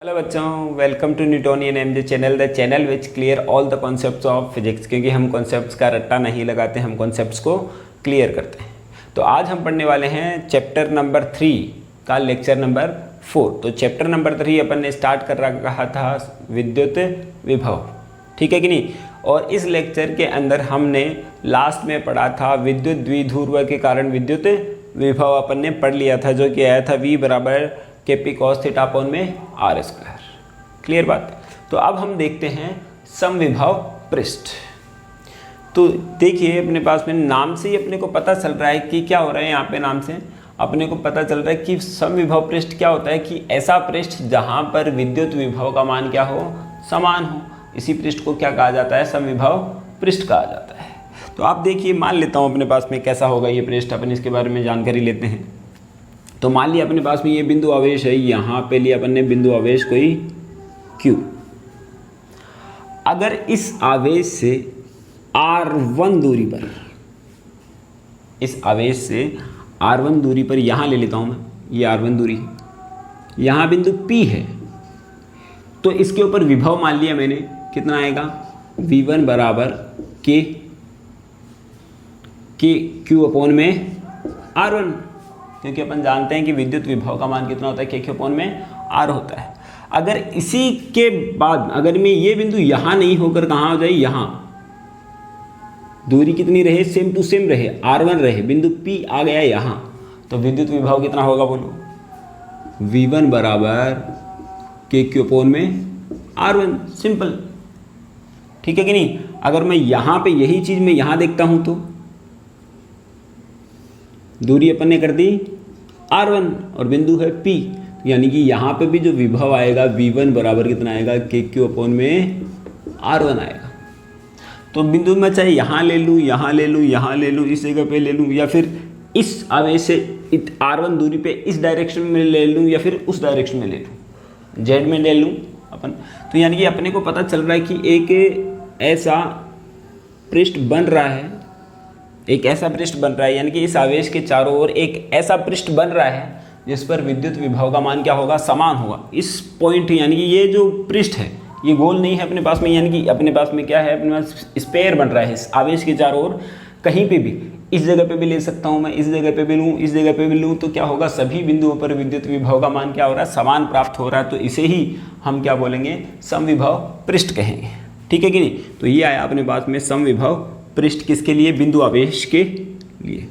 Hello बच्चों, welcome to Newtonian MJ channel, the channel which clear all the concepts of physics. क्योंकि हम concepts का रट्टा नहीं लगाते, हम कॉन्सेप्ट्स को क्लियर करते हैं। तो आज हम पढ़ने वाले हैं चैप्टर नंबर 3 का लेक्चर नंबर 4। तो चैप्टर नंबर 3 अपन ने स्टार्ट कर रखा था विद्युत विभव, ठीक है कि नहीं। और इस लेक्चर के अंदर हमने लास्ट में पढ़ा था विद्युत द्विध्रुव के कारण विद्युत विभव अपन ने पढ़ लिया था, जो कि आया था V बराबर KP cos थीटा अपॉन में R स्क्वायर। क्लियर बात। तो अब हम देखते हैं समविभव पृष्ठ। तो देखिए अपने पास में नाम से ही अपने को पता चल रहा है कि क्या हो रहा है। यहाँ पे नाम से अपने को पता चल रहा है कि समविभव पृष्ठ क्या होता है कि ऐसा पृष्ठ जहाँ पर विद्युत विभव का मान क्या हो, समान हो। इसी पृष्ठ को क्या कहा जाता है, समविभव पृष्ठ कहा जाता है। तो आप देखिए, मान लेता हूँ अपने पास में कैसा होगा ये पृष्ठ, अपन इसके बारे में जानकारी लेते हैं। तो मान लिया अपने पास में ये बिंदु आवेश है, यहाँ पे लिया अपन ने बिंदु आवेश कोई Q। अगर इस आवेश से R1 दूरी पर, इस आवेश से R1 दूरी पर यहाँ ले लेता हूँ मैं, ये R1 दूरी है, यहाँ बिंदु P है। तो इसके ऊपर विभव मान लिया मैंने, कितना आएगा, V1 बराबर K Q अपॉन में R1। क्योंकि अपन जानते हैं कि विद्युत विभव का मान कितना होता है, K अपॉन में R होता है। अगर इसी के बाद अगर मैं ये बिंदु यहाँ नहीं होकर कहाँ हो जाए, यहाँ दूरी कितनी रहे, सेम टू सेम रहे, R1 रहे, बिंदु P आ गया यहाँ, तो विद्युत विभव कितना होगा बोलो, V1 बराबर KQ अपॉन में R1। सिंपल, ठीक है कि नहीं। अगर मैं यहाँ पे यही चीज मैं यहाँ देखता हूँ तो दूरी अपन ने कर दी R1 और बिंदु है P, यानी कि यहाँ पे भी जो विभव आएगा V1 बराबर कितना आएगा, KQ अपॉन में R1 आएगा। तो बिंदु मैं चाहे यहाँ ले लूँ, यहाँ ले लूँ, यहाँ ले लूँ, इस जगह पे ले लूँ, या फिर इस आवेश से R1 दूरी पे इस डायरेक्शन में ले लूँ, या फिर उस डायरेक्शन में ले लूँ, Z में ले लूँ अपन। तो यानी कि अपने को पता चल रहा है कि एक ऐसा पृष्ठ बन रहा है, एक ऐसा पृष्ठ बन रहा है, यानी कि इस आवेश के चारों ओर एक ऐसा पृष्ठ बन रहा है जिस पर विद्युत विभव का मान क्या होगा, समान होगा। इस पॉइंट यानी कि ये जो पृष्ठ है ये गोल नहीं है अपने पास में, यानी कि अपने पास में क्या है, अपने पास स्पेयर बन रहा है इस आवेश के चारों ओर। कहीं पे भी, इस जगह पे भी ले सकता हूँ मैं, इस जगह पे भी लूँ, इस जगह पे भी लूँ, तो क्या होगा, सभी बिंदुओं पर विद्युत विभव का मान क्या हो रहा है, समान प्राप्त हो रहा है। तो इसे ही हम क्या बोलेंगे, समविभव पृष्ठ कहेंगे, ठीक है कि नहीं। तो ये आया अपने पास में समविभव पृष्ठ, किसके लिए, बिंदु आवेश के लिए।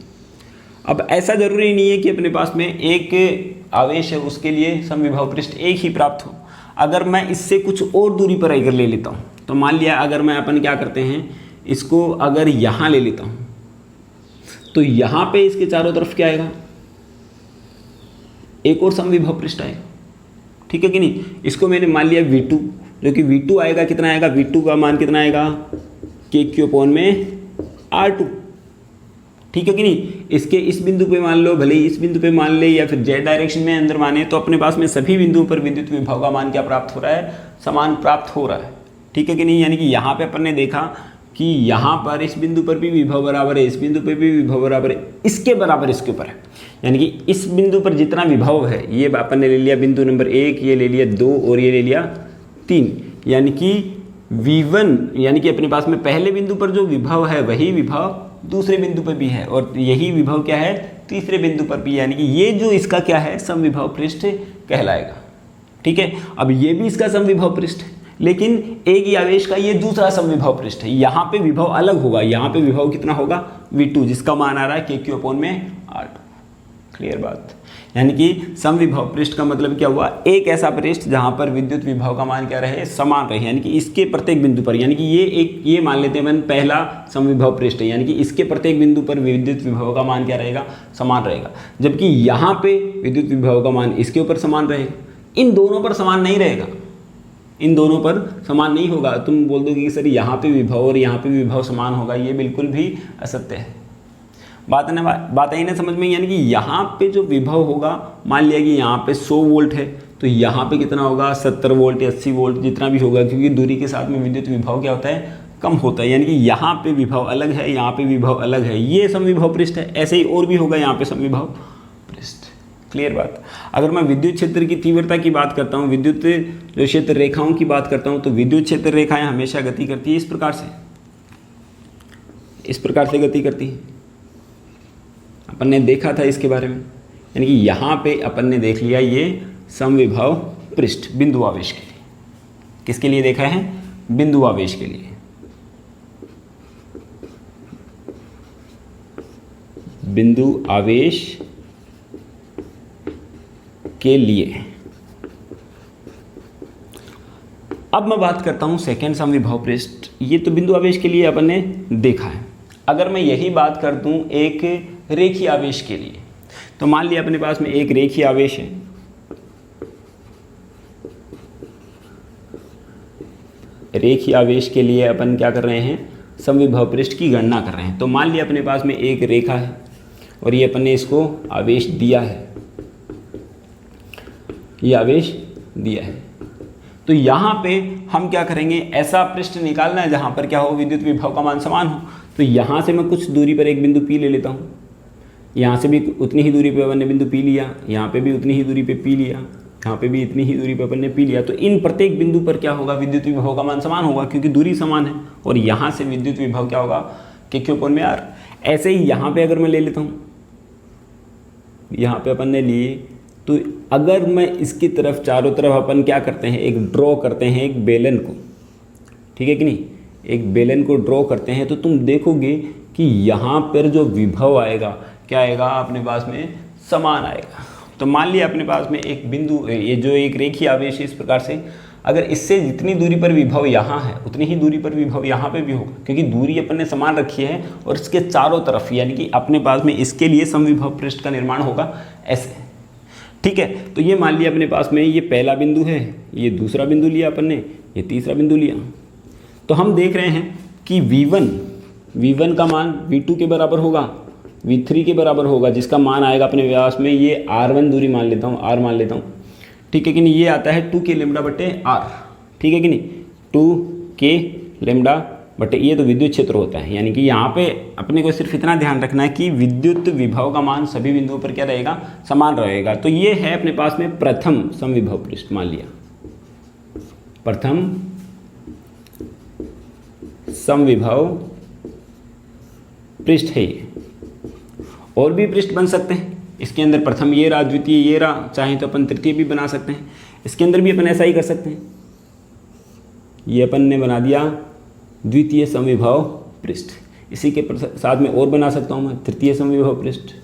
अब ऐसा जरूरी नहीं है कि अपने पास में एक आवेश है उसके लिए समविभव पृष्ठ एक ही प्राप्त हो। अगर मैं इससे कुछ और दूरी पर अगर ले लेता हूँ, तो मान लिया अगर मैं अपन क्या करते हैं, इसको अगर यहाँ ले लेता हूँ, तो यहाँ पे इसके चारों तरफ क्या आएगा, एक और समविभव पृष्ठ आएगा, ठीक है कि नहीं। इसको मैंने मान लिया V2, जो कि V2 आएगा, कितना आएगा, V2 का मान कितना आएगा, KQ अपॉन में R2, ठीक है कि नहीं। इसके इस बिंदु पे मान लो, भले ही इस बिंदु पे मान ले, या फिर Z डायरेक्शन में अंदर माने, तो अपने पास में सभी बिंदुओं पर विद्युत विभव का मान क्या प्राप्त हो रहा है, समान प्राप्त हो रहा है, ठीक है कि नहीं। यानी कि यहाँ पे अपन ने देखा कि यहाँ पर इस बिंदु पर भी विभव बराबर है, इस बिंदु पर भी विभव बराबर है, इसके बराबर इसके ऊपर है। यानी कि इस बिंदु पर जितना विभव है, ये अपन ने ले लिया बिंदु नंबर 1, ये ले लिया 2 और ये ले लिया 3, यानी कि V1, यानी कि अपने पास में पहले बिंदु पर जो विभव है वही विभव दूसरे बिंदु पर भी है, और यही विभव क्या है, तीसरे बिंदु पर भी, यानी कि ये जो इसका क्या है, समविभव पृष्ठ कहलाएगा, ठीक है। अब ये भी इसका समविभव पृष्ठ है, लेकिन एक ही आवेश का ये दूसरा समविभव पृष्ठ है। यहाँ पे विभव अलग होगा, यहाँ पे विभव कितना होगा, V2, जिसका मान आ रहा है KQ अपॉन में R2। क्लियर बात। यानी कि समविभव पृष्ठ का मतलब क्या हुआ, एक ऐसा पृष्ठ जहाँ पर विद्युत विभव का मान क्या रहे, समान रहे, यानी कि इसके प्रत्येक बिंदु पर, यानी कि ये मान लेते हैं पहला समविभव पृष्ठ है, यानी कि इसके प्रत्येक बिंदु पर विद्युत विभव का मान क्या रहेगा, समान रहेगा। जबकि यहाँ पे विद्युत विभव का मान इसके ऊपर समान रहेगा, इन दोनों पर समान नहीं रहेगा, इन दोनों पर समान नहीं होगा। तुम बोल दोगे कि सर यहाँ पे विभव और यहाँ पे विभव समान होगा, ये बिल्कुल भी असत्य है। बात आई ना समझ में। यानी कि यहाँ पे जो विभव होगा, मान लिया कि यहाँ पे 100 वोल्ट है, तो यहाँ पे कितना होगा, 70 वोल्ट या 80 वोल्ट, जितना भी होगा, क्योंकि दूरी के साथ में विद्युत विभव क्या होता है, कम होता है। यानी कि यहाँ पे विभव अलग है, यहाँ पे विभव अलग है, ये समविभव पृष्ठ है। ऐसे ही और भी होगा यहाँ पे समविभव पृष्ठ। क्लियर बात। अगर मैं विद्युत क्षेत्र की तीव्रता की बात करता हूँ, विद्युत जो क्षेत्र रेखाओं की बात करता हूँ, तो विद्युत क्षेत्र रेखाएं हमेशा गति करती है इस प्रकार से, इस प्रकार से गति करती है। अपन ने देखा था इसके बारे में, यानी कि यहाँ पे अपन ने देख लिया ये समविभव पृष्ठ बिंदु आवेश के लिए। किसके लिए देखा है? बिंदु आवेश के लिए। बिंदु आवेश के लिए। अब मैं बात करता हूं सेकेंड समविभव पृष्ठ। ये तो बिंदु आवेश के लिए अपन ने देखा है। अगर मैं यही बात कर दूं एक रेखीय आवेश के लिए, तो मान लिया अपने पास में एक रेखीय आवेश है, रेखीय आवेश के लिए अपन क्या कर रहे हैं? समविभव पृष्ठ की गणना कर रहे हैं। तो मान लिया अपने पास में एक रेखा है और ये अपन ने इसको आवेश दिया है, ये आवेश दिया है। तो यहाँ पे हम क्या करेंगे? ऐसा पृष्ठ निकालना है जहाँ पर क्या हो? विद्युत विभव का मान समान हो। तो यहाँ से मैं कुछ दूरी पर एक बिंदु P ले लेता हूँ, यहाँ से भी उतनी ही दूरी पे अपन ने बिंदु P लिया, यहाँ पे भी उतनी ही दूरी पे P लिया, यहाँ पे भी इतनी ही दूरी पे अपन ने P लिया। तो इन प्रत्येक बिंदु पर क्या होगा? विद्युत विभव का मान समान होगा, क्योंकि दूरी समान है। और यहाँ से विद्युत विभव क्या होगा? Q/R। ऐसे ही यहाँ पे अगर मैं ले लेता हूँ, यहाँ पे अपन ने लिए, तो अगर मैं इसकी तरफ चारों तरफ अपन क्या करते हैं? एक ड्रॉ करते हैं एक बेलन को, ठीक है कि नहीं? एक बेलन को ड्रॉ करते हैं, तो तुम देखोगे कि यहाँ पर जो विभव आएगा क्या आएगा? अपने पास में समान आएगा। तो मान लिया अपने पास में एक बिंदु, ये जो एक रेखीय आवेश है इस प्रकार से, अगर इससे जितनी दूरी पर विभव यहाँ है उतनी ही दूरी पर विभव यहाँ पे भी होगा, क्योंकि दूरी अपन ने समान रखी है। और इसके चारों तरफ यानी कि अपने पास में इसके लिए समविभव पृष्ठ का निर्माण होगा ऐसे, ठीक है। तो ये मान लिया अपने पास में ये पहला बिंदु है, ये दूसरा बिंदु लिया अपन ने, ये तीसरा बिंदु लिया। तो हम देख रहे हैं कि V1 का मान V2 के बराबर होगा, V3 के बराबर होगा, जिसका मान आएगा अपने व्यास में, ये R1 दूरी मान लेता हूँ, R मान लेता हूँ, ठीक है कि नहीं? ये आता है 2K लैम्बडा बटे R, ठीक है कि नहीं? 2K लैम्बडा बटे, ये तो विद्युत क्षेत्र होता है। यानी कि यहाँ पे अपने को सिर्फ इतना ध्यान रखना है कि विद्युत विभव का मान सभी बिंदुओं पर क्या रहेगा? समान रहेगा। तो ये है अपने पास में प्रथम समविभव पृष्ठ, मान लिया प्रथम समविभव पृष्ठ है ये। और भी पृष्ठ बन सकते हैं इसके अंदर, प्रथम ये रहा, द्वितीय ये रहा, चाहे तो अपन तृतीय भी बना सकते हैं। इसके अंदर भी अपन ऐसा ही कर सकते हैं। ये अपन ने बना दिया द्वितीय समविभव पृष्ठ, इसी के साथ में और बना सकता हूँ मैं तृतीय समविभव पृष्ठ।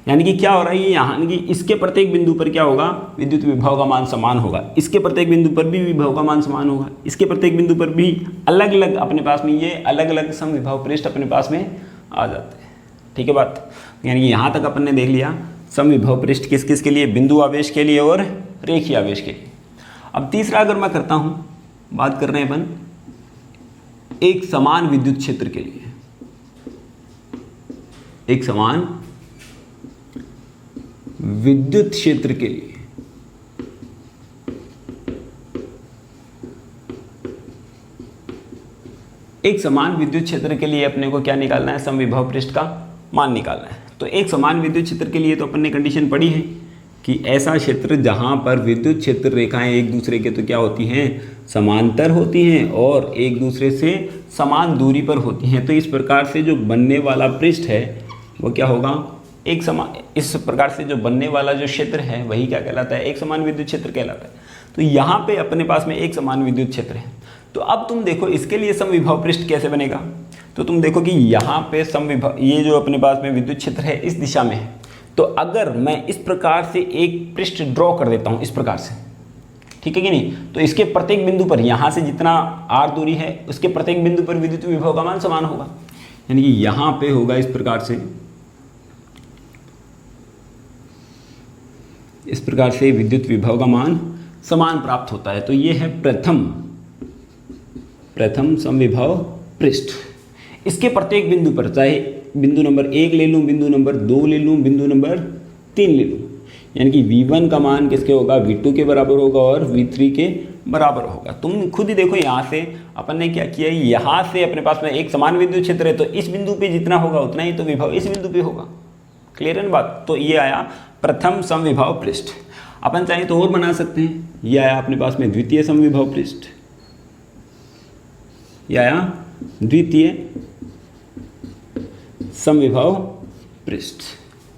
यानी कि क्या हो रहा है ये यहाँ कि इसके प्रत्येक बिंदु पर क्या होगा? विद्युत विभव का मान समान होगा, इसके प्रत्येक बिंदु पर भी विभव का मान समान होगा, इसके प्रत्येक बिंदु पर भी अलग अलग अपने पास में ये अलग अलग समविभव पृष्ठ अपने पास में आ जाते हैं, ठीक है बात। यानी कि यहाँ तक अपन ने देख लिया समविभव पृष्ठ किस किस के लिए? बिंदु आवेश के लिए और रेखीय आवेश के लिए। अब तीसरा अगर मैं करता हूँ, बात कर रहे हैं अपन एक समान विद्युत क्षेत्र के लिए, एक समान विद्युत क्षेत्र के लिए। एक समान विद्युत क्षेत्र के लिए अपने को क्या निकालना है? समविभव पृष्ठ का मान निकालना है। तो एक समान विद्युत क्षेत्र के लिए तो अपन ने कंडीशन पढ़ी है कि ऐसा क्षेत्र जहां पर विद्युत क्षेत्र रेखाएं एक दूसरे के तो क्या होती हैं? समांतर होती हैं और एक दूसरे से समान दूरी पर होती हैं। तो इस प्रकार से जो बनने वाला पृष्ठ है वो क्या होगा? एक समान, इस प्रकार से जो बनने वाला जो क्षेत्र है वही क्या कहलाता है? एक समान विद्युत क्षेत्र कहलाता है। तो यहाँ पे अपने पास में एक समान विद्युत क्षेत्र है। तो अब तुम देखो इसके लिए समविभव पृष्ठ कैसे बनेगा? तो तुम देखो कि यहाँ पे समविभव, ये जो अपने पास में विद्युत क्षेत्र है इस दिशा में है। तो अगर मैं इस प्रकार से एक पृष्ठ ड्रॉ कर देता हूँ इस प्रकार से, ठीक है कि नहीं? तो इसके प्रत्येक बिंदु पर यहाँ से जितना R दूरी है उसके प्रत्येक बिंदु पर विद्युत विभव का मान समान होगा। यानी कि यहाँ पे होगा इस प्रकार से विद्युत विभव का मान समान प्राप्त होता है। तो ये है प्रथम समविभव पृष्ठ। इसके प्रत्येक बिंदु पर, चाहे बिंदु नंबर 1 ले लूँ, बिंदु नंबर 2 ले लूँ, बिंदु नंबर 3 ले लूँ, यानी कि V1 का मान किसके होगा? V2 के बराबर होगा और V3 के बराबर होगा। तुम खुद ही देखो यहाँ से अपन ने क्या किया, यहाँ से अपने पास में एक समान विद्युत क्षेत्र है, तो इस बिंदु पे जितना होगा उतना ही तो विभव इस बिंदु पे होगा। क्लियर है ना बात। तो ये आया प्रथम समविभव पृष्ठ। अपन चाहे तो और बना सकते हैं, ये आया अपने पास में द्वितीय समविभव पृष्ठ, ये आया द्वितीय समविभव पृष्ठ।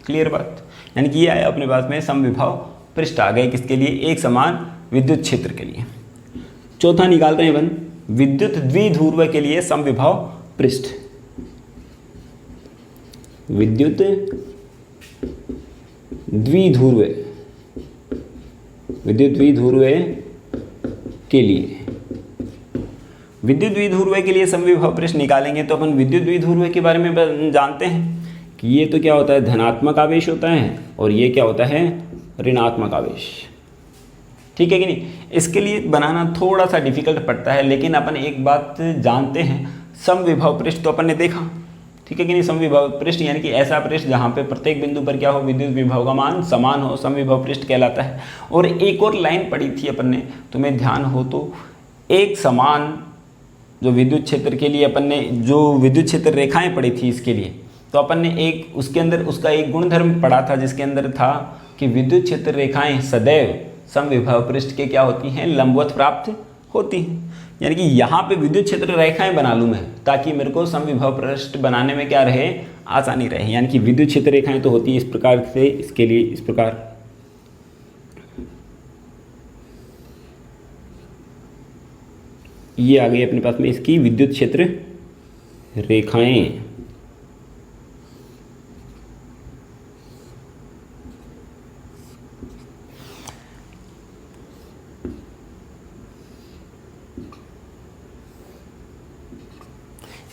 क्लियर बात, यानी कि ये आया अपने पास में समविभव पृष्ठ आ गए किसके लिए, एक समान विद्युत क्षेत्र के लिए। चौथा निकालते हैं अपन विद्युत द्विध्रुव के लिए समविभव पृष्ठ। विद्युत द्विध्रुव, विद्युत द्विध्रुव के लिए, विद्युत द्विध्रुव के लिए समविभव पृष्ठ निकालेंगे तो अपन विद्युत द्विध्रुव के बारे में जानते हैं कि ये तो क्या होता है, धनात्मक आवेश होता है और ये क्या होता है, ऋणात्मक आवेश। ठीक है कि नहीं। इसके लिए बनाना थोड़ा सा डिफिकल्ट पड़ता है, लेकिन अपन एक बात जानते हैं, समविभव पृष्ठ तो अपन ने देखा। ठीक है कि नहीं। समविभव पृष्ठ यानी कि ऐसा पृष्ठ जहाँ पे प्रत्येक बिंदु पर क्या हो, विद्युत विभव का मान समान हो, समविभव पृष्ठ कहलाता है। और एक और लाइन पढ़ी थी अपन ने, तुम्हें ध्यान हो तो, एक समान जो विद्युत क्षेत्र के लिए अपन ने जो विद्युत क्षेत्र रेखाएं पढ़ी थी इसके लिए, तो अपन ने एक उसके अंदर उसका एक गुणधर्म पढ़ा था जिसके अंदर था कि विद्युत क्षेत्र रेखाएं सदैव समविभव पृष्ठ के क्या होती हैं, लंबवत प्राप्त होती हैं। यानी कि यहाँ पे विद्युत क्षेत्र रेखाएं बना लूँ मैं, ताकि मेरे को समविभव पृष्ठ बनाने में क्या रहे, आसानी रहे। यानी कि विद्युत क्षेत्र रेखाएं तो होती है इस प्रकार से, इसके लिए इस प्रकार, ये आ गई अपने पास में इसकी विद्युत क्षेत्र रेखाएं।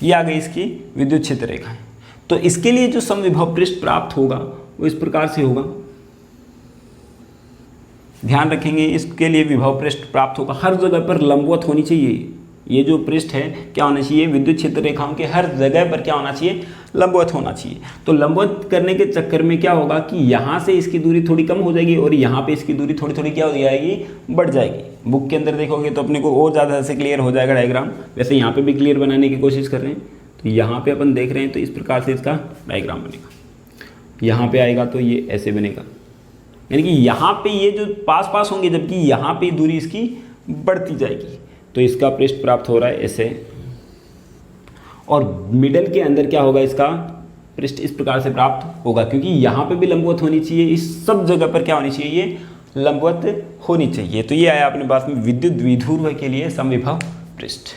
ये आ गई इसकी विद्युत क्षेत्र रेखाएं। तो इसके लिए जो समविभव पृष्ठ प्राप्त होगा वो इस प्रकार से होगा। ध्यान रखेंगे, इसके लिए विभव पृष्ठ प्राप्त होगा, हर जगह पर लंबवत होनी चाहिए। ये जो पृष्ठ है क्या होना चाहिए, विद्युत क्षेत्र रेखाओं के हर जगह पर क्या होना चाहिए, लंबवत होना चाहिए। तो लंबवत करने के चक्कर में क्या होगा कि यहाँ से इसकी दूरी थोड़ी कम हो जाएगी और यहाँ पे इसकी दूरी थोड़ी थोड़ी क्या हो जाएगी, बढ़ जाएगी। बुक के अंदर देखोगे तो अपने को और ज़्यादा से क्लियर हो जाएगा डायग्राम। वैसे यहाँ पे भी क्लियर बनाने की कोशिश कर रहे हैं, तो यहाँ पे अपन देख रहे हैं तो इस प्रकार से इसका डायग्राम बनेगा। यहाँ पे आएगा तो ये ऐसे बनेगा, यानी कि यहाँ पे ये जो पास पास होंगे, जबकि यहाँ पे दूरी इसकी बढ़ती जाएगी। तो इसका पृष्ठ प्राप्त हो रहा है ऐसे, और मिडल के अंदर क्या होगा, इसका पृष्ठ इस प्रकार से प्राप्त होगा, क्योंकि यहाँ पे भी लंबवत होनी चाहिए, इस सब जगह पर क्या होनी चाहिए, ये लंबवत होनी चाहिए। तो ये आया अपने पास में विद्युत द्विध्रुव के लिए समविभव पृष्ठ।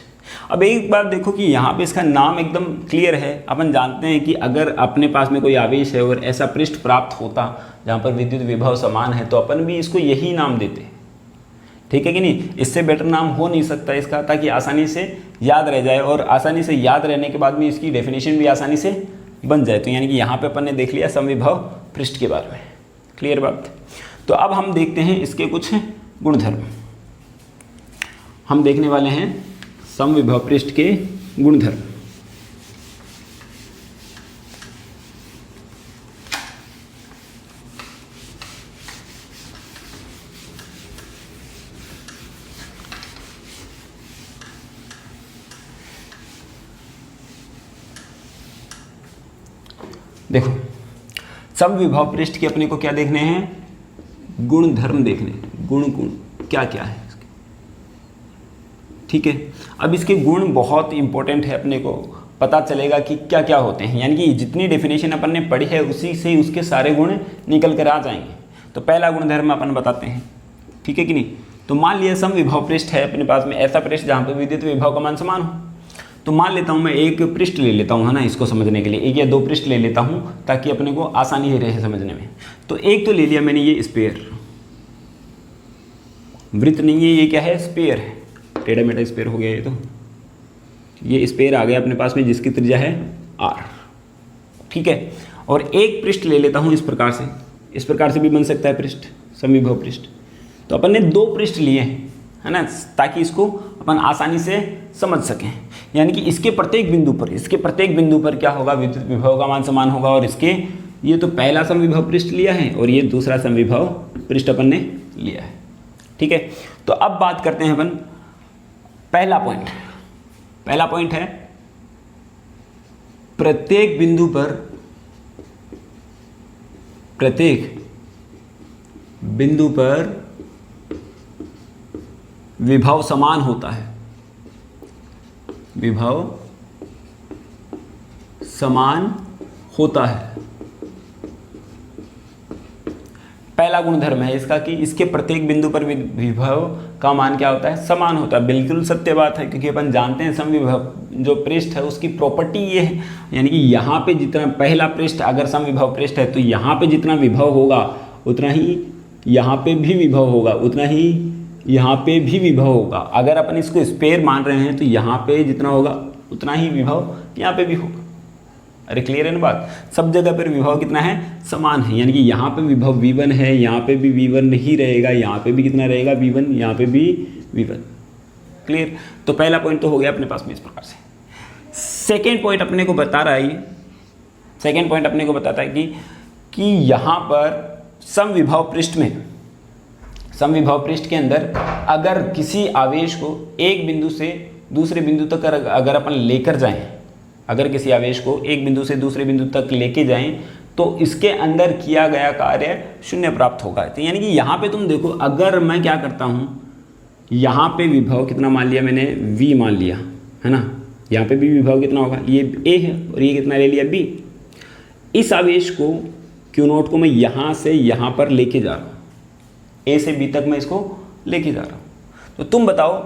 अब एक बात देखो कि यहाँ पे इसका नाम एकदम क्लियर है। अपन जानते हैं कि अगर अपने पास में कोई आवेश है और ऐसा पृष्ठ प्राप्त होता जहाँ पर विद्युत विभव समान है, तो अपन भी इसको यही नाम देते। ठीक है कि नहीं। इससे बेटर नाम हो नहीं सकता इसका, ताकि आसानी से याद रह जाए, और आसानी से याद रहने के बाद में इसकी डेफिनेशन भी आसानी से बन जाए। तो यानी कि यहाँ पे अपन ने देख लिया समविभव पृष्ठ के बारे में। क्लियर बात। तो अब हम देखते हैं इसके कुछ गुणधर्म। हम देखने वाले हैं समविभव पृष्ठ के गुणधर्म। देखो, समविभव पृष्ठ के अपने को क्या देखने हैं, गुण धर्म देखने, गुण क्या क्या है इसके। ठीक है। अब इसके गुण बहुत इंपॉर्टेंट है, अपने को पता चलेगा कि क्या क्या होते हैं। यानी कि जितनी डेफिनेशन अपन ने पढ़ी है उसी से उसके सारे गुण निकल कर आ जाएंगे। तो पहला गुणधर्म अपन बताते हैं। ठीक है कि नहीं। तो मान लिया समविभव पृष्ठ है अपने पास में, ऐसा पृष्ठ जहाँ पर विद्युत विभव का मान समान हो। तो मान लेता हूँ मैं एक पृष्ठ ले लेता हूँ, है ना, इसको समझने के लिए एक या दो पृष्ठ ले लेता हूँ ताकि अपने को आसानी ही रहे समझने में। तो एक तो ले लिया मैंने ये स्फीयर, वृत्त नहीं है, ये क्या है, स्फीयर है, टेढ़ा मेढ़ा स्फीयर हो गया ये। तो ये स्फीयर आ गया अपने पास में जिसकी त्रिज्या है r। ठीक है। और एक पृष्ठ ले लेता हूँ इस प्रकार से, इस प्रकार से भी बन सकता है पृष्ठ, समविभव पृष्ठ। तो अपन ने दो पृष्ठ लिए हैं, है ना, ताकि इसको अपन आसानी से समझ सकें। यानी कि इसके प्रत्येक बिंदु पर क्या होगा, विद्युत विभव का मान समान होगा। और इसके ये तो पहला समविभव पृष्ठ लिया है और ये दूसरा समविभव पृष्ठ अपन ने लिया है। ठीक है। तो अब बात करते हैं अपन पहला पॉइंट है प्रत्येक बिंदु पर प्रत्येक बिंदु पर विभव समान होता है, विभव समान होता है। पहला गुणधर्म है इसका कि इसके प्रत्येक बिंदु पर विभव का मान क्या होता है, समान होता है। बिल्कुल सत्य बात है, क्योंकि अपन जानते हैं समविभव जो पृष्ठ है उसकी प्रॉपर्टी ये है, यानी कि यहाँ पे जितना पहला पृष्ठ अगर समविभव पृष्ठ है तो यहाँ पे जितना विभव होगा उतना ही यहाँ पे भी विभव होगा, उतना ही यहाँ पे भी विभव होगा। अगर अपन इसको स्पेयर मान रहे हैं तो यहाँ पे जितना होगा उतना ही विभव यहाँ पे भी होगा। अरे क्लियर है ना बात, सब जगह पर विभव कितना है, समान है। यानी कि यहाँ पे विभव v1 है, यहाँ पे भी v1 ही रहेगा, यहाँ पे भी कितना रहेगा v1, यहाँ पे भी v1। क्लियर। तो पहला पॉइंट तो हो गया अपने पास में इस प्रकार से। सेकेंड पॉइंट अपने को बता रहा है, सेकेंड पॉइंट अपने को बताता है कि यहाँ पर समविभव पृष्ठ में, समविभव पृष्ठ के अंदर अगर किसी आवेश को एक बिंदु से दूसरे बिंदु तक अगर अपन लेकर जाएं, अगर किसी आवेश को एक बिंदु से दूसरे बिंदु तक लेके जाएं तो इसके अंदर किया गया कार्य शून्य प्राप्त होगा। तो यानी कि यहाँ पे तुम देखो, अगर मैं क्या करता हूँ, यहाँ पे विभव कितना मान लिया मैंने, v मान लिया है ना, यहाँ पे भी विभव कितना होगा, ये a है और ये कितना ले लिया b। इस आवेश को Q0 को मैं यहाँ से यहाँ पर लेके जा रहा हूँ, a से b तक मैं इसको लेके जा रहा हूँ। तो तुम बताओ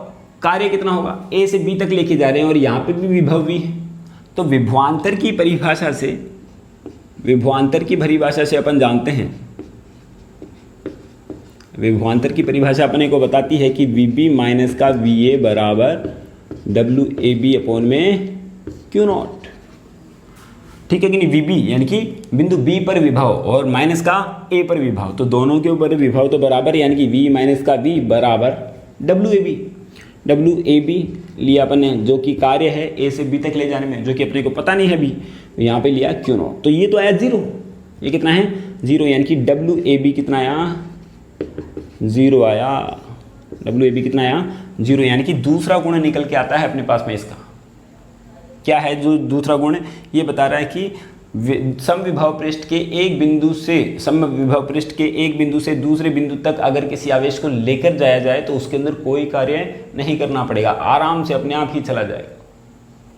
कार्य कितना होगा, a से b तक लेके जा रहे हैं और यहाँ पे भी विभव v है। तो विभवांतर की परिभाषा से, विभवांतर की परिभाषा से अपन जानते हैं, विभवांतर की परिभाषा अपने को बताती है कि VB माइनस का VA बराबर WAB अपॉन में Q0। ठीक है कि नहीं, VB यानी कि बिंदु B पर विभव और माइनस का A पर विभव, तो दोनों के ऊपर विभव तो बराबर, यानी कि V माइनस का V बराबर WAB। WAB लिया अपन ने, जो कि कार्य है A से B तक ले जाने में, जो कि अपने को पता नहीं है B, यहाँ पे लिया Q0। तो ये तो आया 0, ये कितना है 0, यानी कि WAB कितना आया 0 आया, WAB कितना आया 0, यानी कि दूसरा गुण निकल के आता है अपने पास में। इसका क्या है जो दूसरा गुण, ये बता रहा है कि समविभव पृष्ठ के एक बिंदु से, समविभव पृष्ठ के एक बिंदु से दूसरे बिंदु तक अगर किसी आवेश को लेकर जाया जाए तो उसके अंदर कोई कार्य नहीं करना पड़ेगा, आराम से अपने आप ही चला जाएगा।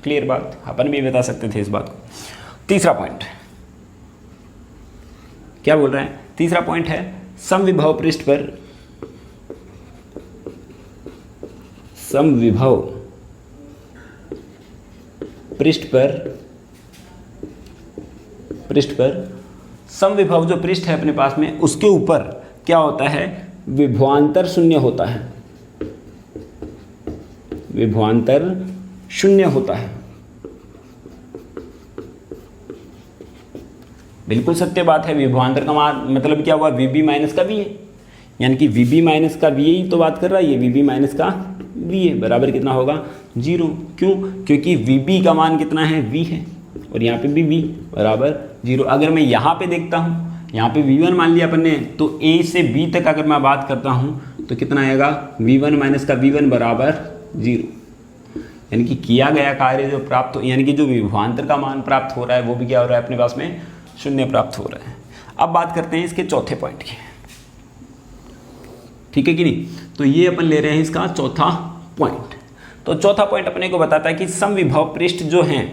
क्लियर बात, अपन भी बता सकते थे इस बात को। तीसरा पॉइंट क्या बोल रहे हैं, तीसरा पॉइंट है समविभव पृष्ठ पर, समविभव पृष्ठ पर समविभव जो पृष्ठ है अपने पास में, उसके ऊपर क्या होता है, विभवांतर शून्य होता है, विभवांतर शून्य होता है। बिल्कुल सत्य बात है, विभवांतर का मतलब क्या हुआ, VB माइनस का V है, यानी कि VB माइनस का V ही तो बात कर रहा है, ये VB माइनस का V है बराबर कितना होगा 0। क्यों, क्योंकि VB का मान कितना है V है और यहाँ पे भी V बराबर 0। अगर मैं यहाँ पे देखता हूँ, यहाँ पे V1 मान लिया अपन ने, तो A से B तक अगर मैं बात करता हूँ तो कितना आएगा, V1 माइनस का V1 बराबर 0। यानी कि किया गया कार्य जो प्राप्त, यानी कि जो विभवांतर का मान प्राप्त हो रहा है वो भी क्या हो रहा है अपने पास में, शून्य प्राप्त हो रहा है। अब बात करते हैं इसके चौथे पॉइंट की, ठीक है कि नहीं। तो ये अपन ले रहे हैं इसका चौथा पॉइंट। तो चौथा पॉइंट अपने को बताता है कि समविभव पृष्ठ जो हैं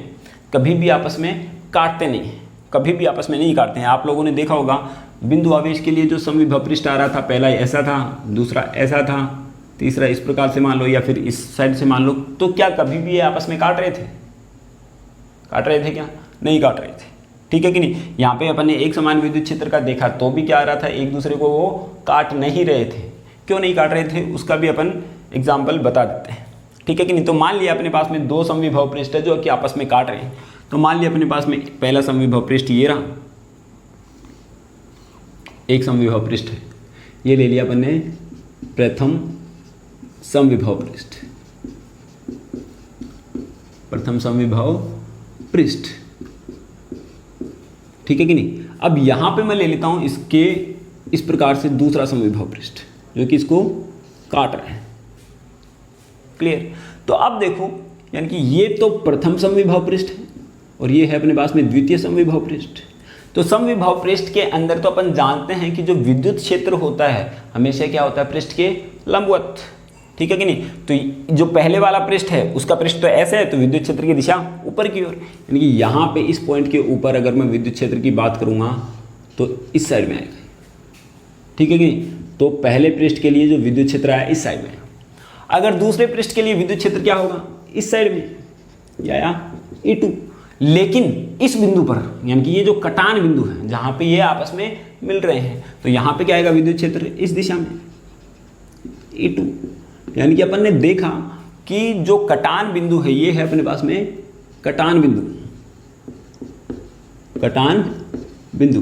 कभी भी आपस में काटते नहीं हैं, कभी भी आपस में नहीं काटते हैं। आप लोगों ने देखा होगा बिंदु आवेश के लिए जो समविभव पृष्ठ आ रहा था, पहला ऐसा था, दूसरा ऐसा था, तीसरा इस प्रकार से मान लो या फिर इस साइड से मान लो, तो क्या कभी भी ये आपस में काट रहे थे, काट रहे थे क्या, नहीं काट रहे थे। ठीक है कि नहीं। यहाँ पे अपन ने एक समान विद्युत क्षेत्र का देखा तो भी क्या आ रहा था, एक दूसरे को वो काट नहीं रहे थे। क्यों नहीं काट रहे थे उसका भी अपन एग्जाम्पल बता देते हैं, ठीक है कि नहीं। तो मान लिया अपने पास में दो समविभव पृष्ठ है जो कि आपस में काट रहे हैं। तो मान लिया अपने पास में पहला समविभव पृष्ठ ये रहा, एक समविभव पृष्ठ है, ये ले लिया अपन ने प्रथम समविभव पृष्ठ, प्रथम समविभव पृष्ठ, ठीक है कि नहीं। अब यहां पे मैं ले लेता हूं इसके इस प्रकार से दूसरा समविभव पृष्ठ जो कि इसको काट रहे हैं, क्लियर। तो अब देखो, यानी कि ये तो प्रथम समविभव पृष्ठ है और ये है अपने पास में द्वितीय समविभव पृष्ठ। तो समविभव पृष्ठ के अंदर तो अपन जानते हैं कि जो विद्युत क्षेत्र होता है हमेशा क्या होता है, पृष्ठ के लंबवत, ठीक है कि नहीं। तो जो पहले वाला पृष्ठ है उसका पृष्ठ तो ऐसे है, तो विद्युत क्षेत्र की दिशा ऊपर की ओर, यानी कि यहाँ पे इस पॉइंट के ऊपर अगर मैं विद्युत क्षेत्र की बात करूँगा तो इस साइड में आएगा, ठीक है कि नहीं। तो पहले पृष्ठ के लिए जो विद्युत क्षेत्र आया इस साइड में, अगर दूसरे पृष्ठ के लिए विद्युत क्षेत्र क्या होगा, इस साइड में, या E2। लेकिन इस बिंदु पर, यानी कि ये जो कटान बिंदु है जहाँ पे ये आपस में मिल रहे हैं, तो यहाँ पे क्या आएगा विद्युत क्षेत्र, इस दिशा में E2। यानी कि अपन ने देखा कि जो कटान बिंदु है ये है अपने पास में कटान बिंदु, कटान बिंदु।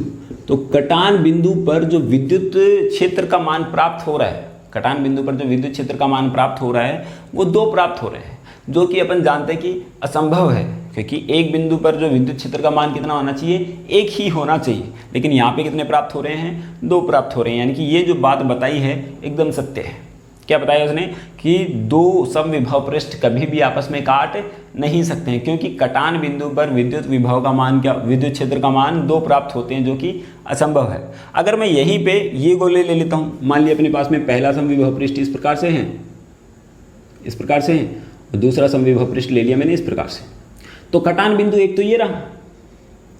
तो कटान बिंदु पर जो विद्युत क्षेत्र का मान प्राप्त हो रहा है, कटान बिंदु पर जो विद्युत क्षेत्र का मान प्राप्त हो रहा है वो 2 प्राप्त हो रहे हैं, जो कि अपन जानते हैं कि असंभव है, क्योंकि एक बिंदु पर जो विद्युत क्षेत्र का मान कितना होना चाहिए, 1 ही होना चाहिए। लेकिन यहाँ पे कितने प्राप्त हो रहे हैं, 2 प्राप्त हो रहे हैं। यानी कि ये जो बात बताई है एकदम सत्य है। क्या बताया उसने कि 2 समविभव पृष्ठ कभी भी आपस में काट नहीं सकते हैं, क्योंकि कटान बिंदु पर विद्युत विभव का मान क्या, विद्युत क्षेत्र का मान 2 प्राप्त होते हैं, जो कि असंभव है। अगर मैं यहीं पे ये गोले ले लेता हूँ, मान लिया अपने पास में पहला समविभव पृष्ठ इस प्रकार से है, इस प्रकार से है, और दूसरा समविभव पृष्ठ ले लिया मैंने इस प्रकार से। तो कटान बिंदु एक तो ये रहा,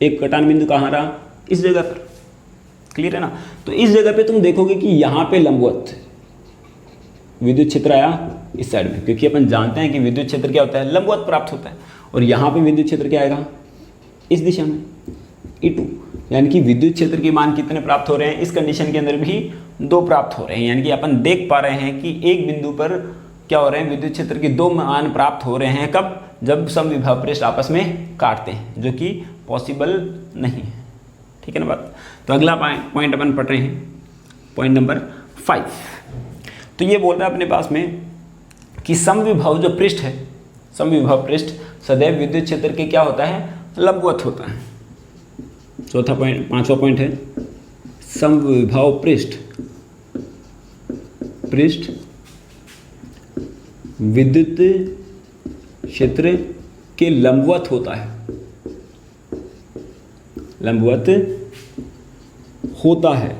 एक कटान बिंदु कहाँ रहा, इस जगह पर, क्लियर है ना। तो इस जगह पे तुम देखोगे कि यहाँ पे लंबवत विद्युत क्षेत्र आया इस साइड में, क्योंकि अपन जानते हैं कि विद्युत क्षेत्र क्या होता है, लंबवत प्राप्त होता है। और यहाँ पे विद्युत क्षेत्र क्या आएगा, इस दिशा में E2। यानी कि विद्युत क्षेत्र के मान कितने प्राप्त हो रहे हैं, इस कंडीशन के अंदर भी 2 प्राप्त हो रहे हैं। यानी कि अपन देख पा रहे हैं कि एक बिंदु पर क्या हो रहे हैं, विद्युत क्षेत्र के 2 मान प्राप्त हो रहे हैं। कब, जब समविभव पृष्ठ आपस में काटते हैं, जो कि पॉसिबल नहीं है, ठीक है ना बात। तो अगला पॉइंट अपन पढ़ रहे हैं, पॉइंट नंबर 5। तो ये बोल रहा है अपने पास में कि समविभव जो पृष्ठ है, समविभव पृष्ठ सदैव विद्युत क्षेत्र के क्या होता है, लंबवत होता है। चौथा पॉइंट, 5वां पॉइंट है समविभव पृष्ठ, पृष्ठ विद्युत क्षेत्र के लंबवत होता है, लंबवत होता है।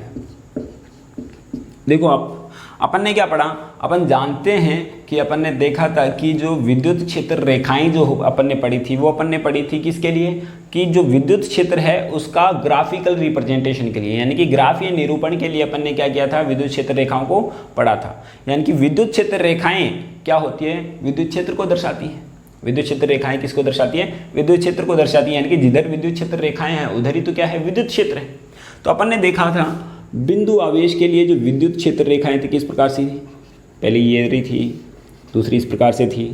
देखो आप, अपन ने क्या पढ़ा, अपन जानते हैं कि अपन ने देखा था कि जो विद्युत क्षेत्र रेखाएं जो अपन ने पढ़ी थी, वो अपन ने पढ़ी थी किसके लिए, कि जो विद्युत क्षेत्र है उसका ग्राफिकल रिप्रेजेंटेशन के लिए, यानी कि ग्राफ या निरूपण के लिए अपन ने क्या किया था, विद्युत क्षेत्र रेखाओं को पढ़ा था। यानी कि विद्युत क्षेत्र रेखाएं क्या होती है, विद्युत क्षेत्र को दर्शाती है। विद्युत क्षेत्र रेखाएं किसको दर्शाती है, विद्युत क्षेत्र को दर्शाती है। यानी कि जिधर विद्युत क्षेत्र रेखाएं हैं उधर ही तो क्या है, विद्युत क्षेत्र है। तो अपन ने देखा था बिंदु आवेश के लिए जो विद्युत क्षेत्र रेखाएं थी किस प्रकार से थी, पहले ये रही थी, दूसरी इस प्रकार से थी,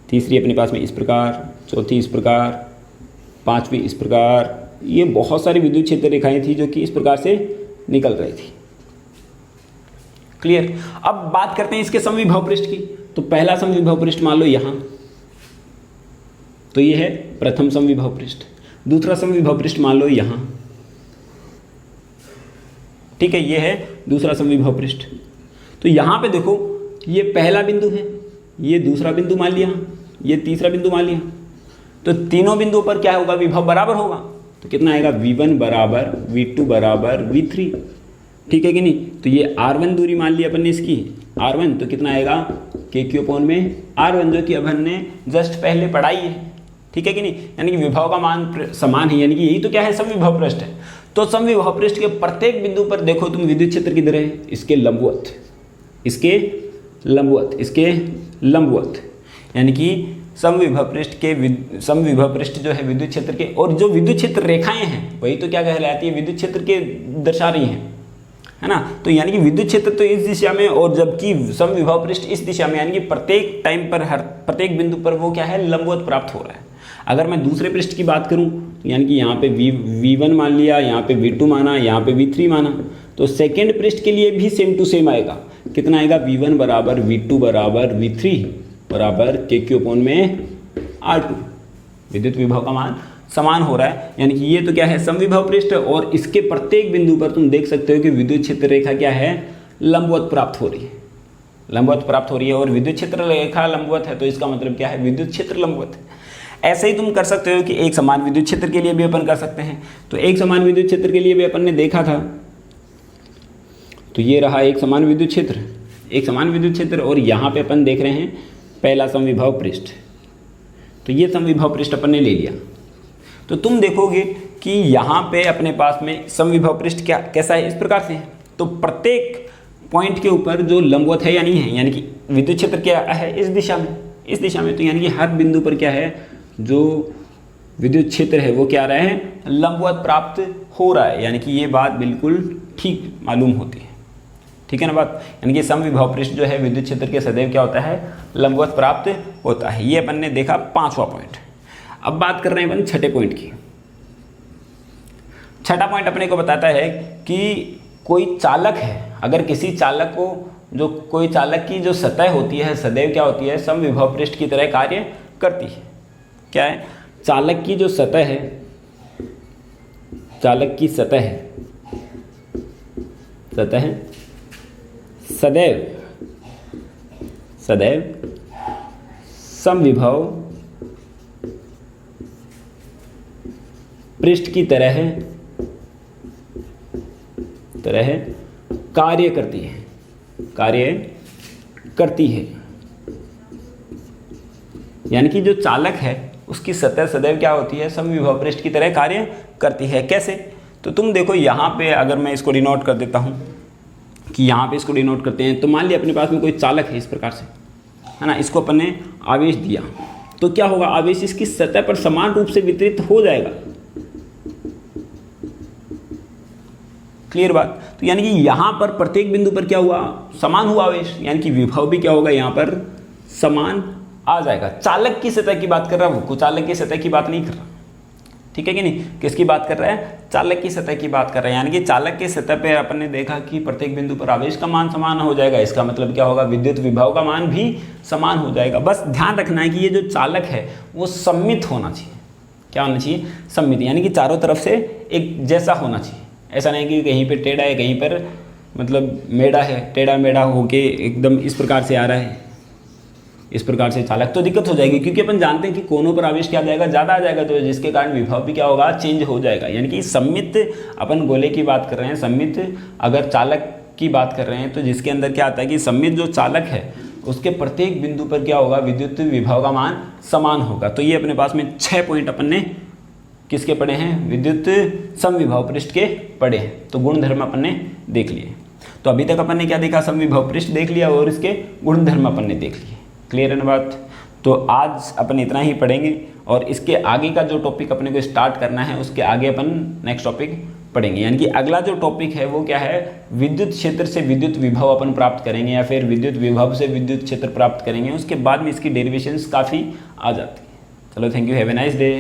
तीसरी अपने पास में इस प्रकार, चौथी इस प्रकार, 5वीं इस प्रकार। ये बहुत सारी विद्युत क्षेत्र रेखाएं थी जो कि इस प्रकार से निकल रही थी, क्लियर। अब बात करते हैं इसके समविभव पृष्ठ की। तो पहला समविभव पृष्ठ मान लो यहाँ, तो ये है प्रथम समविभव पृष्ठ। दूसरा समविभव पृष्ठ मान लो यहाँ, ठीक है, ये है दूसरा समविभव पृष्ठ। तो यहाँ पे देखो ये पहला बिंदु है, ये दूसरा बिंदु मान लिया, ये तीसरा बिंदु मान लिया। तो तीनों बिंदुओं पर क्या होगा, विभव बराबर होगा। तो कितना आएगा, V1 बराबर V2 बराबर V3, ठीक है कि नहीं। तो ये R1 दूरी मान ली अपन ने इसकी, R1, तो कितना आएगा KQ में R1, जो कि अपन ने जस्ट पहले पढ़ाई है, ठीक है कि नहीं। यानी कि विभव का मान समान है, यानी कि यही तो क्या है, समविभव पृष्ठ है। तो समविभव पृष्ठ के प्रत्येक बिंदु पर देखो तुम विद्युत क्षेत्र किधर है, इसके लंबवत, इसके लंबवत, इसके लंबवत। यानी कि समविभव पृष्ठ के समविभव पृष्ठ जो है विद्युत क्षेत्र के, और जो विद्युत क्षेत्र रेखाएं हैं वही तो क्या कहलाती है, विद्युत क्षेत्र के दर्शा रही हैं, है ना। तो यानी कि विद्युत क्षेत्र तो इस दिशा में, और जबकि समविभव पृष्ठ इस दिशा में, यानी कि प्रत्येक टाइम पर, हर प्रत्येक बिंदु पर वो क्या है, लंबवत प्राप्त हो रहा है। अगर मैं दूसरे पृष्ठ की बात करूं, यानी कि यहाँ पे V1 मान लिया, यहाँ पे V2 माना, यहाँ पे V3 माना, तो सेकेंड पृष्ठ के लिए भी सेम टू सेम आएगा। कितना आएगा, V1 बराबर V2 बराबर V3 बराबर KQ में R2। विद्युत विभव का मान समान हो रहा है, यानी कि ये तो क्या है, समविभव पृष्ठ। और इसके प्रत्येक बिंदु पर तुम देख सकते हो कि विद्युत क्षेत्र रेखा क्या है, लंबवत प्राप्त हो रही है, लंबवत प्राप्त हो रही है। और विद्युत क्षेत्र रेखा लंबवत है तो इसका मतलब क्या है, विद्युत क्षेत्र लंबवत है। ऐसे ही तुम कर सकते हो कि एक समान विद्युत क्षेत्र के लिए भी अपन कर सकते हैं। तो एक समान विद्युत क्षेत्र के लिए भी अपन ने देखा था, तो ये रहा एक समान विद्युत क्षेत्र, एक समान विद्युत क्षेत्र, और यहाँ पे अपन देख रहे हैं पहला समविभव पृष्ठ। तो ये समविभव पृष्ठ अपन ने ले लिया। तो तुम देखोगे कि यहाँ पे अपने पास में समविभव पृष्ठ क्या कैसा है, इस प्रकार से है। तो प्रत्येक पॉइंट के ऊपर जो लंबवत है या नहीं है, यानी कि विद्युत क्षेत्र क्या है इस दिशा में, इस दिशा में। तो यानी कि हर बिंदु पर क्या है, जो विद्युत क्षेत्र है वो क्या रहा है, लंबवत प्राप्त हो रहा है। यानी कि ये बात बिल्कुल ठीक मालूम होती है, ठीक है ना बात। यानी कि समविभव पृष्ठ जो है विद्युत क्षेत्र के सदैव क्या होता है, लंबवत प्राप्त होता है। ये अपन ने देखा 5वां पॉइंट। अब बात कर रहे हैं अपन छठे पॉइंट की। छठा पॉइंट अपने को बताता है कि कोई चालक है, अगर किसी चालक को, जो कोई चालक की जो सतह होती है सदैव क्या होती है, समविभव पृष्ठ की तरह कार्य करती है। क्या है, चालक की जो सतह है, चालक की सतह सदैव समविभव पृष्ठ की तरह कार्य करती है। यानी कि जो चालक है उसकी सतह सदैव क्या होती है, समविभव पृष्ठ की तरह कार्य करती है। कैसे, तो तुम देखो यहाँ पे अगर मैं इसको डिनोट कर देता हूँ कि यहाँ पे इसको डिनोट करते हैं, तो मान लिया अपने पास में कोई चालक है इस प्रकार से, है ना, इसको अपन ने आवेश दिया, तो क्या होगा, आवेश इसकी सतह पर समान रूप से वितरित हो जाएगा। क्लियर बात। तो यानी कि यहाँ पर प्रत्येक बिंदु पर क्या हुआ, समान हुआ आवेश, यानी कि विभव भी क्या होगा यहाँ पर समान आ जाएगा। चालक की सतह की बात कर रहा है वो, कुचालक की सतह की बात नहीं कर रहा, ठीक है कि नहीं। किसकी बात कर रहा है, चालक की सतह की बात कर रहा है। यानी कि चालक की सतह पे अपन ने देखा कि प्रत्येक बिंदु पर आवेश का मान समान हो जाएगा। इसका मतलब क्या होगा, विद्युत विभव का मान भी समान हो जाएगा। बस ध्यान रखना है कि ये जो चालक है वो सममित होना चाहिए। क्या होना चाहिए, सममित, यानी कि चारों तरफ से एक जैसा होना चाहिए। ऐसा नहीं कि कहीं पे टेढ़ा है, कहीं पर मतलब मेढ़ा है, टेढ़ा मेढ़ा होके एकदम इस प्रकार से आ रहा है, इस प्रकार से चालक, तो दिक्कत हो जाएगी। क्योंकि अपन जानते हैं कि कोनों पर आवेश क्या आ जाएगा, ज़्यादा आ जाएगा, तो जिसके कारण विभव भी क्या होगा, चेंज हो जाएगा। यानी कि सममित अपन गोले की बात कर रहे हैं, सममित अगर चालक की बात कर रहे हैं, तो जिसके अंदर क्या आता है कि सममित जो चालक है उसके प्रत्येक बिंदु पर क्या होगा, विद्युत विभव का मान समान होगा। तो ये अपने पास में 6 पॉइंट अपन ने किसके पढ़े हैं, विद्युत समविभव पृष्ठ के पढ़े हैं। तो गुणधर्म अपन ने देख लिए। तो अभी तक अपन ने क्या देखा, समविभव पृष्ठ देख लिया और इसके गुणधर्म अपन ने देख लिए। क्लियर है ना बात। तो आज अपन इतना ही पढ़ेंगे और इसके आगे का जो टॉपिक अपने को स्टार्ट करना है उसके आगे अपन नेक्स्ट टॉपिक पढ़ेंगे। यानी कि अगला जो टॉपिक है वो क्या है, विद्युत क्षेत्र से विद्युत विभव अपन प्राप्त करेंगे या फिर विद्युत विभव से विद्युत क्षेत्र प्राप्त करेंगे। उसके बाद में इसकी डेरिवेशंस काफ़ी आ जाती है। चलो, thank you, have a nice day.